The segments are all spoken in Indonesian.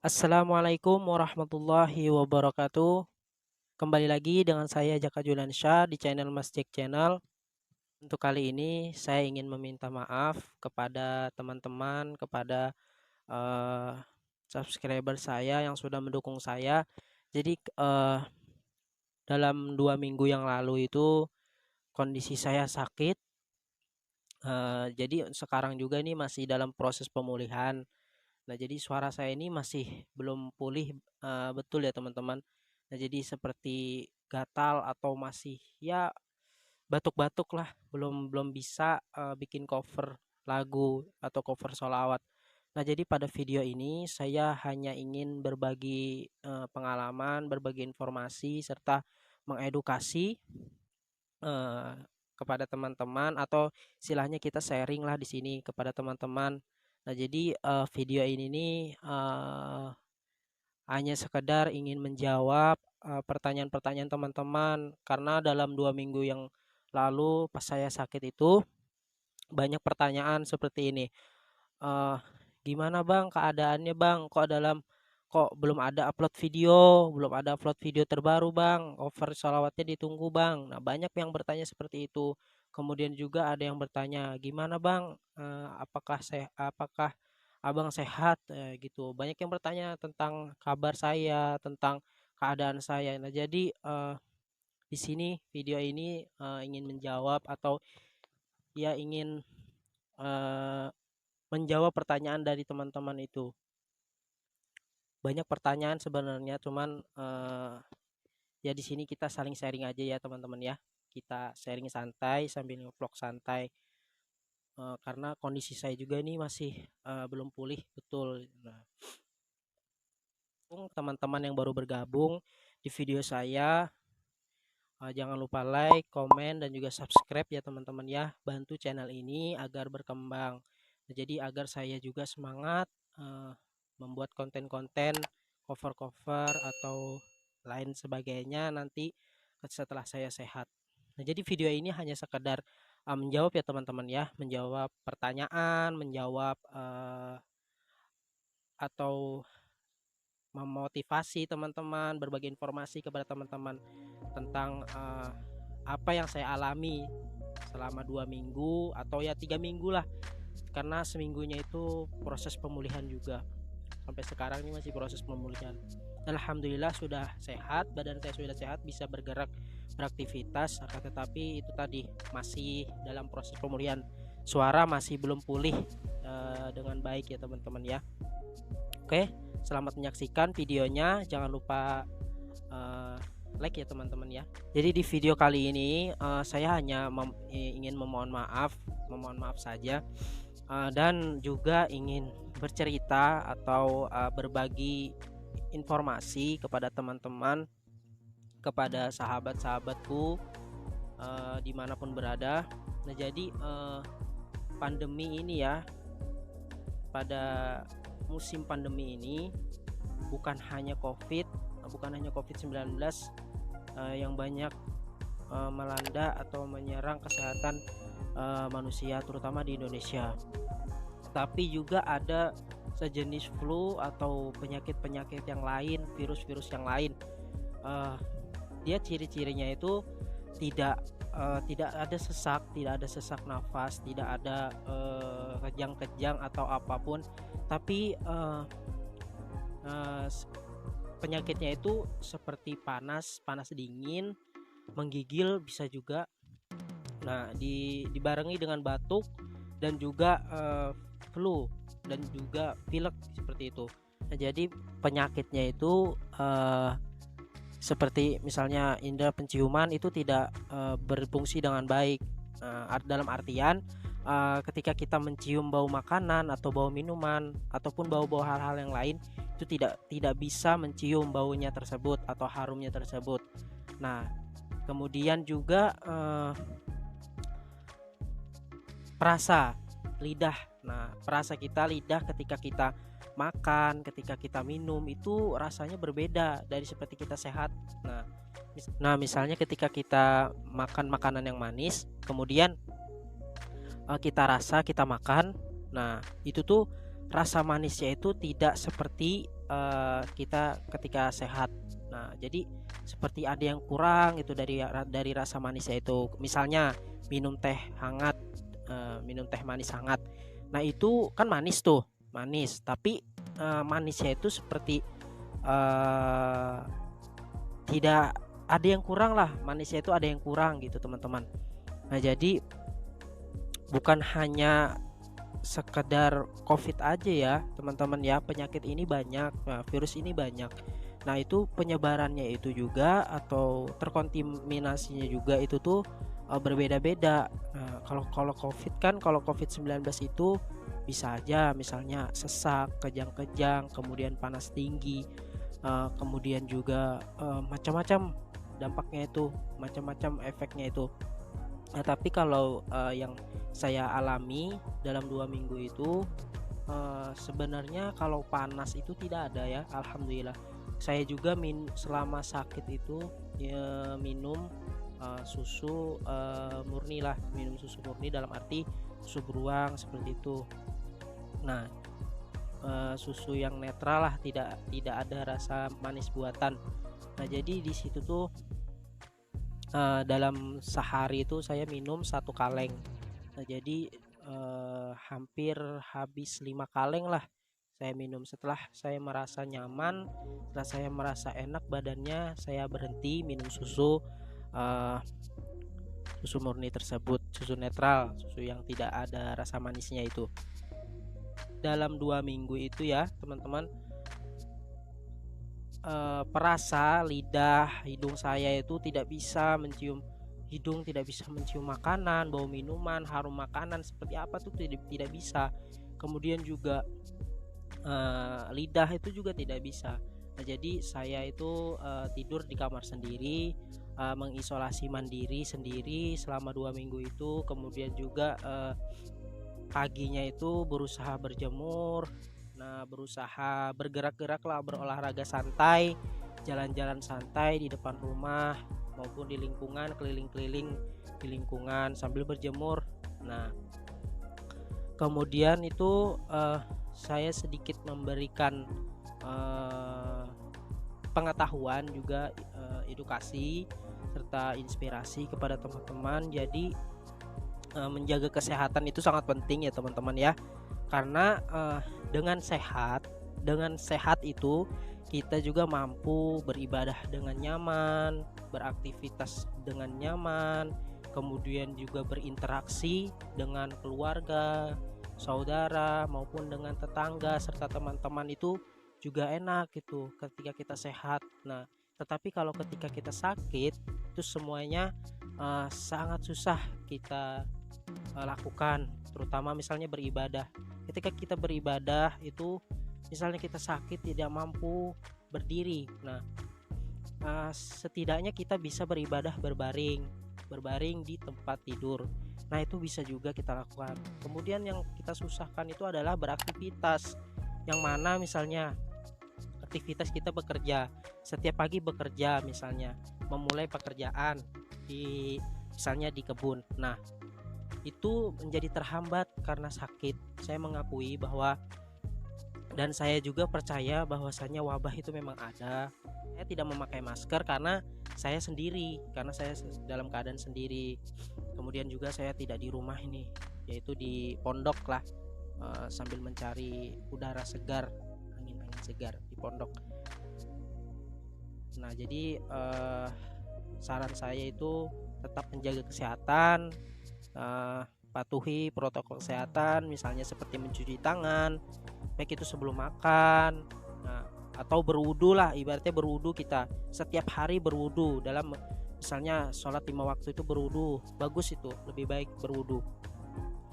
Assalamualaikum warahmatullahi wabarakatuh. Kembali lagi dengan saya Jaka Juliansyah di channel Masjid Channel. Untuk kali ini saya ingin meminta maaf kepada teman-teman, kepada eh, subscriber saya yang sudah mendukung saya. Jadi dalam 2 minggu yang lalu itu kondisi saya sakit. Jadi sekarang juga ini masih dalam proses pemulihan. Nah, jadi suara saya ini masih belum pulih betul ya teman-teman. Nah, jadi seperti gatal atau masih ya batuk-batuk lah, belum belum bisa bikin cover lagu atau cover sholawat. Nah, jadi pada video ini saya hanya ingin berbagi pengalaman, berbagi informasi serta mengedukasi eh, kepada teman-teman atau istilahnya kita sharing lah di sini kepada teman-teman. Nah, jadi video ini nih hanya sekedar ingin menjawab pertanyaan-pertanyaan teman-teman karena dalam 2 minggu yang lalu pas saya sakit itu banyak pertanyaan seperti ini. eh Gimana bang keadaannya bang? Kok belum ada upload video, belum ada upload video terbaru bang. Cover sholawatnya ditunggu bang. Nah banyak yang bertanya seperti itu. Kemudian juga ada yang bertanya, gimana bang? Apakah abang sehat? Gitu. Banyak yang bertanya tentang kabar saya, tentang keadaan saya. Nah jadi di sini video ini ingin menjawab atau ya ingin eh, menjawab pertanyaan dari teman-teman itu. Banyak pertanyaan sebenarnya, cuman ya di sini kita saling sharing aja ya teman-teman ya. Kita sharing santai sambil ngevlog santai karena kondisi saya juga ini masih belum pulih betul. Nah, teman-teman yang baru bergabung di video saya, jangan lupa like, komen dan juga subscribe ya teman-teman ya. Bantu channel ini agar berkembang. Nah, jadi agar saya juga semangat membuat konten-konten cover-cover atau lain sebagainya nanti setelah saya sehat. Nah, jadi video ini hanya sekedar menjawab ya teman-teman ya, menjawab pertanyaan, menjawab atau memotivasi teman-teman, berbagi informasi kepada teman-teman tentang apa yang saya alami selama 2 minggu atau ya 3 minggu lah, karena seminggunya itu proses pemulihan juga. Sampai sekarang ini masih proses pemulihan. Alhamdulillah sudah sehat, badan saya sudah sehat, bisa bergerak, beraktivitas. Akan tetapi itu tadi masih dalam proses pemulihan. Suara masih belum pulih dengan baik ya teman-teman ya. Oke, selamat menyaksikan videonya. Jangan lupa like ya teman-teman ya. Jadi di video kali ini saya hanya ingin memohon maaf saja dan juga ingin bercerita atau berbagi informasi kepada teman-teman, kepada sahabat-sahabatku dimanapun berada. Nah jadi pandemi ini ya, pada musim pandemi ini bukan hanya COVID-19 yang banyak melanda atau menyerang kesehatan manusia terutama di Indonesia, tapi juga ada sejenis flu atau penyakit-penyakit yang lain, virus-virus yang lain. uh, Dia ciri-cirinya itu tidak ada sesak, tidak ada sesak nafas, tidak ada kejang-kejang atau apapun, tapi uh, penyakitnya itu seperti panas, panas dingin, menggigil bisa juga. Nah, dibarengi dengan batuk dan juga flu dan juga pilek seperti itu. Nah, jadi penyakitnya itu seperti misalnya indera penciuman itu tidak berfungsi dengan baik. Dalam artian ketika kita mencium bau makanan atau bau minuman ataupun bau-bau hal-hal yang lain itu tidak bisa mencium baunya tersebut atau harumnya tersebut. Nah, kemudian juga perasa lidah. Nah, perasa kita lidah ketika kita makan, ketika kita minum itu rasanya berbeda dari seperti kita sehat. Misalnya ketika kita makan makanan yang manis, kemudian kita makan. Nah, itu tuh rasa manisnya itu tidak seperti kita ketika sehat. Nah, jadi seperti ada yang kurang itu dari rasa manisnya itu. Misalnya minum teh hangat, minum teh manis hangat. Nah, itu kan manis tuh, manis. Tapi manisnya itu seperti tidak ada yang kurang lah, manisnya itu ada yang kurang gitu teman-teman. Nah, jadi bukan hanya sekedar COVID aja ya teman-teman ya, penyakit ini banyak, virus ini banyak. Nah, itu penyebarannya itu juga atau terkontaminasinya juga itu tuh berbeda-beda. Nah, kalau COVID kan, kalau COVID-19 itu bisa aja misalnya sesak, kejang-kejang, kemudian panas tinggi, kemudian juga macam-macam dampaknya itu, macam-macam efeknya itu. Nah, tapi kalau yang saya alami dalam 2 minggu itu sebenarnya kalau panas itu tidak ada ya, alhamdulillah. Saya juga selama sakit itu ya, minum susu murni lah, minum susu murni dalam arti susu beruang seperti itu. Nah, susu yang netral lah, tidak ada rasa manis buatan. Nah, jadi di situ tuh dalam sehari itu saya minum 1 kaleng. Nah, jadi hampir habis 5 kaleng lah saya minum. Setelah saya merasa nyaman, setelah saya merasa enak badannya, saya berhenti minum susu murni tersebut, susu netral, susu yang tidak ada rasa manisnya itu. Dalam 2 minggu itu ya teman-teman, perasa lidah, hidung saya itu tidak bisa mencium, hidung tidak bisa mencium makanan, bau minuman, harum makanan seperti apa tuh tidak bisa. Kemudian juga lidah itu juga tidak bisa. Nah, jadi saya itu tidur di kamar sendiri, mengisolasi mandiri sendiri selama 2 minggu itu. Kemudian juga paginya itu berusaha berjemur. Nah, berusaha bergerak-gerak lah, berolahraga santai, jalan-jalan santai di depan rumah maupun di lingkungan, keliling-keliling di lingkungan sambil berjemur. Nah, kemudian itu saya sedikit memberikan pengetahuan juga, edukasi serta inspirasi kepada teman-teman. Jadi menjaga kesehatan itu sangat penting ya teman-teman ya, karena dengan sehat itu kita juga mampu beribadah dengan nyaman, beraktivitas dengan nyaman, kemudian juga berinteraksi dengan keluarga, saudara maupun dengan tetangga serta teman-teman itu juga enak gitu ketika kita sehat. Nah, tetapi kalau ketika kita sakit itu semuanya sangat susah kita lakukan, terutama misalnya beribadah. Ketika kita beribadah itu misalnya kita sakit tidak mampu berdiri, nah setidaknya kita bisa beribadah berbaring di tempat tidur. Nah, itu bisa juga kita lakukan. Kemudian yang kita susahkan itu adalah beraktivitas, yang mana misalnya aktivitas kita bekerja, setiap pagi bekerja, misalnya memulai pekerjaan misalnya di kebun. Nah, itu menjadi terhambat karena sakit. Saya mengakui bahwa, dan saya juga percaya bahwasannya wabah itu memang ada. Saya tidak memakai masker karena saya sendiri, karena saya dalam keadaan sendiri. Kemudian juga saya tidak di rumah ini, yaitu di pondok lah, sambil mencari udara segar, angin-angin segar di pondok. Nah, jadi saran saya itu tetap menjaga kesehatan, patuhi protokol kesehatan, misalnya seperti mencuci tangan, baik itu sebelum makan, nah, atau berwudu lah, ibaratnya berwudu, kita setiap hari berwudu, dalam misalnya sholat 5 waktu itu berwudu, bagus, itu lebih baik berwudu.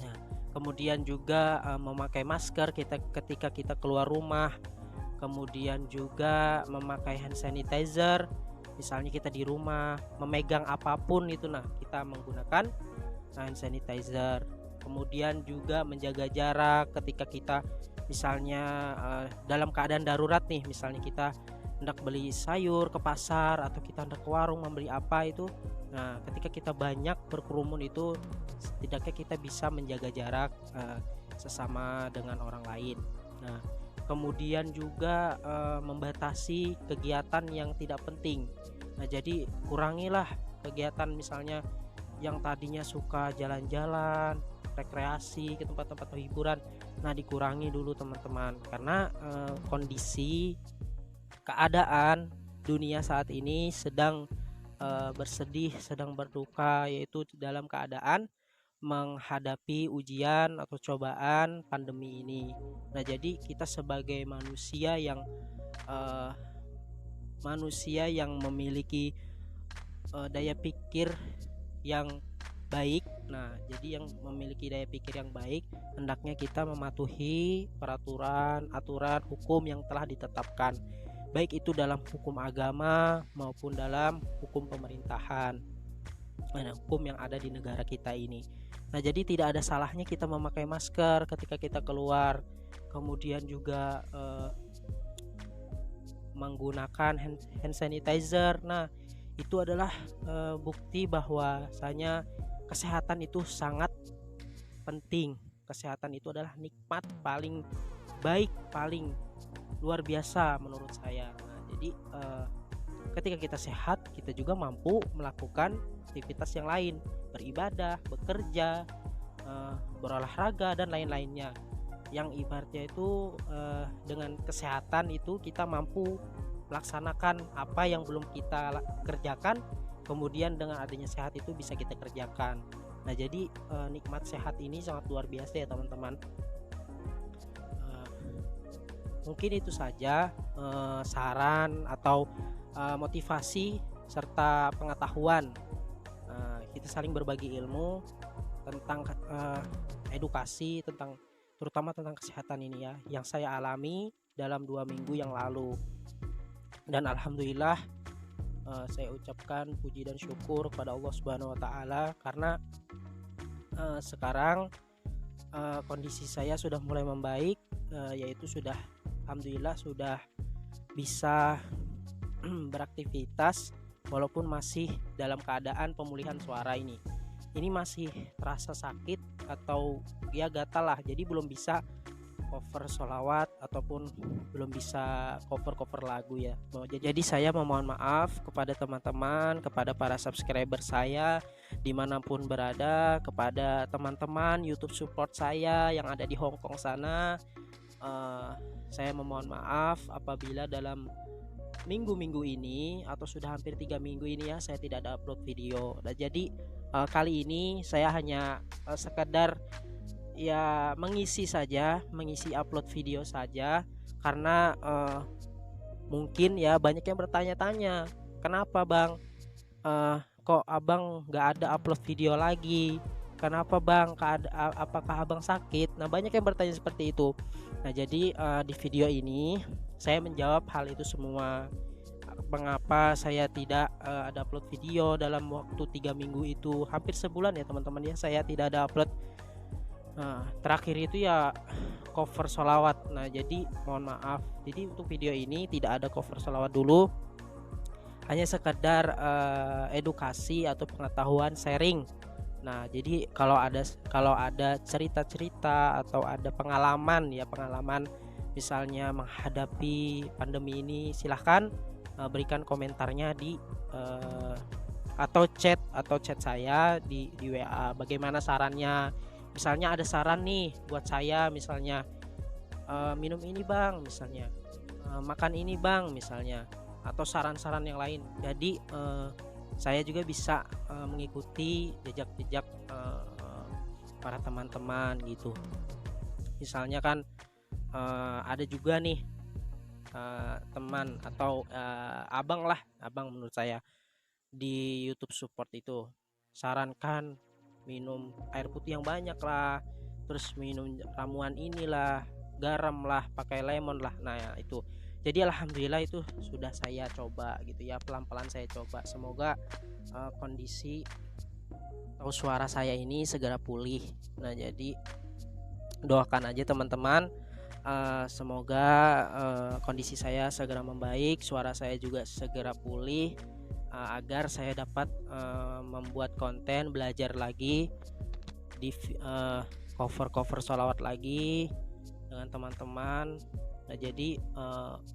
Nah, kemudian juga memakai masker ketika kita keluar rumah, kemudian juga memakai hand sanitizer, misalnya kita di rumah memegang apapun itu, nah kita menggunakan hand sanitizer. Kemudian juga menjaga jarak ketika kita misalnya dalam keadaan darurat nih, misalnya kita hendak beli sayur ke pasar atau kita hendak ke warung membeli apa itu. Nah, ketika kita banyak berkerumun itu setidaknya kita bisa menjaga jarak sesama dengan orang lain. Nah, kemudian juga membatasi kegiatan yang tidak penting. Nah, jadi kurangilah kegiatan misalnya yang tadinya suka jalan-jalan, rekreasi ke tempat-tempat hiburan. Nah, dikurangi dulu teman-teman, karena kondisi keadaan dunia saat ini sedang bersedih, sedang berduka, yaitu dalam keadaan menghadapi ujian atau cobaan pandemi ini. Nah, jadi kita sebagai uh, manusia yang memiliki daya pikir yang baik. Nah, jadi yang memiliki daya pikir yang baik, hendaknya kita mematuhi peraturan, aturan, hukum yang telah ditetapkan, baik itu dalam hukum agama maupun dalam hukum pemerintahan, hukum yang ada di negara kita ini. Nah, jadi tidak ada salahnya kita memakai masker ketika kita keluar, kemudian juga menggunakan hand sanitizer. Nah, itu adalah bukti bahwasanya kesehatan itu sangat penting. Kesehatan itu adalah nikmat paling baik, paling luar biasa menurut saya. Nah, jadi ketika kita sehat, kita juga mampu melakukan aktivitas yang lain, beribadah, bekerja, berolahraga dan lain-lainnya. Yang ibaratnya itu dengan kesehatan itu kita mampu melaksanakan apa yang belum kita kerjakan, kemudian dengan adanya sehat itu bisa kita kerjakan. Nah, jadi nikmat sehat ini sangat luar biasa ya teman-teman. Mungkin itu saja saran atau motivasi serta pengetahuan. Kita saling berbagi ilmu tentang edukasi, terutama tentang kesehatan ini ya, yang saya alami dalam 2 minggu yang lalu. Dan alhamdulillah saya ucapkan puji dan syukur kepada Allah Subhanahu wa taala, karena sekarang kondisi saya sudah mulai membaik, yaitu alhamdulillah sudah bisa beraktivitas walaupun masih dalam keadaan pemulihan suara ini. Ini masih terasa sakit atau ya gatal lah, jadi belum bisa cover sholawat ataupun belum bisa cover lagu ya. Jadi saya memohon maaf kepada teman-teman, kepada para subscriber saya dimanapun berada, kepada teman-teman YouTube support saya yang ada di Hong Kong sana. Saya memohon maaf apabila dalam minggu-minggu ini atau sudah hampir 3 minggu ini ya saya tidak ada upload video. Nah, jadi kali ini saya hanya sekedar ya mengisi upload video saja, karena mungkin ya banyak yang bertanya-tanya, kenapa bang kok abang nggak ada upload video lagi, kenapa bang apakah abang sakit? Nah, banyak yang bertanya seperti itu. Nah, jadi di video ini saya menjawab hal itu semua. Mengapa saya tidak ada upload video dalam waktu 3 minggu itu, hampir sebulan ya teman-teman ya saya tidak ada upload. Terakhir itu ya cover sholawat. Nah, jadi mohon maaf, jadi untuk video ini tidak ada cover sholawat dulu, hanya sekedar edukasi atau pengetahuan sharing. Nah, jadi kalau ada cerita-cerita atau ada pengalaman misalnya menghadapi pandemi ini, silahkan berikan komentarnya di atau chat saya di WA. Bagaimana sarannya? Misalnya ada saran nih buat saya, misalnya minum ini bang, misalnya makan ini bang, misalnya, atau saran-saran yang lain. Jadi saya juga bisa mengikuti jejak-jejak para teman-teman gitu. Misalnya kan ada juga nih teman atau abang menurut saya di YouTube support itu sarankan minum air putih yang banyak lah, terus minum ramuan inilah, garam lah, pakai lemon lah. Nah ya, itu jadi alhamdulillah itu sudah saya coba gitu ya, pelan-pelan saya coba. Semoga kondisi atau suara saya ini segera pulih. Nah, jadi doakan aja teman-teman, semoga kondisi saya segera membaik, suara saya juga segera pulih, agar saya dapat membuat konten, belajar lagi di cover sholawat lagi dengan teman-teman, Nah, jadi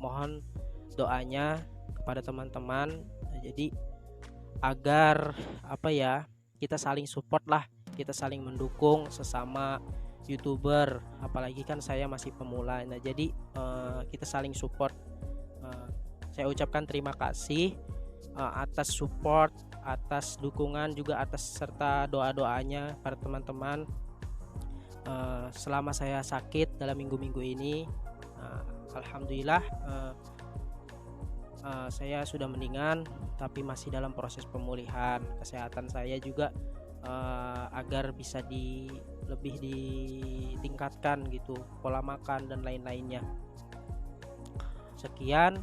mohon doanya kepada teman-teman. Nah, jadi agar kita saling support lah, kita saling mendukung sesama YouTuber, apalagi kan saya masih pemula. Nah, jadi kita saling support. Saya ucapkan terima kasih atas support, atas dukungan, juga atas serta doa-doanya para teman-teman selama saya sakit dalam minggu-minggu ini. Alhamdulillah saya sudah mendingan, tapi masih dalam proses pemulihan kesehatan saya juga, agar bisa lebih ditingkatkan gitu, pola makan dan lain-lainnya. Sekian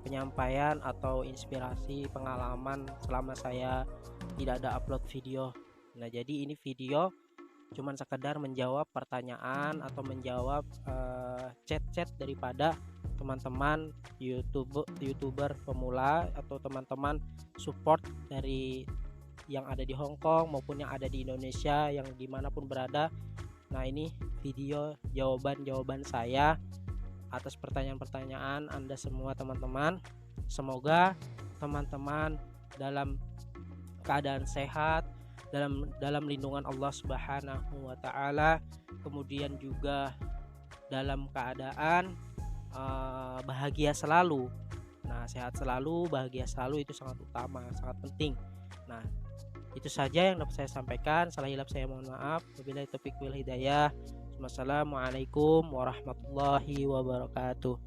penyampaian atau inspirasi pengalaman selama saya tidak ada upload video. Nah, jadi ini video cuman sekedar menjawab pertanyaan atau menjawab chat-chat daripada teman-teman YouTuber pemula atau teman-teman support dari yang ada di Hong Kong maupun yang ada di Indonesia, yang dimanapun berada. Nah, ini video jawaban-jawaban saya atas pertanyaan-pertanyaan Anda semua teman-teman. Semoga teman-teman dalam keadaan sehat, dalam lindungan Allah Subhanahu wa taala, kemudian juga dalam keadaan bahagia selalu. Nah, sehat selalu, bahagia selalu itu sangat utama, sangat penting. Nah, itu saja yang dapat saya sampaikan. Salah hilap saya mohon maaf. Wabillahi taufiq wal hidayah. Wassalamualaikum warahmatullahi wabarakatuh.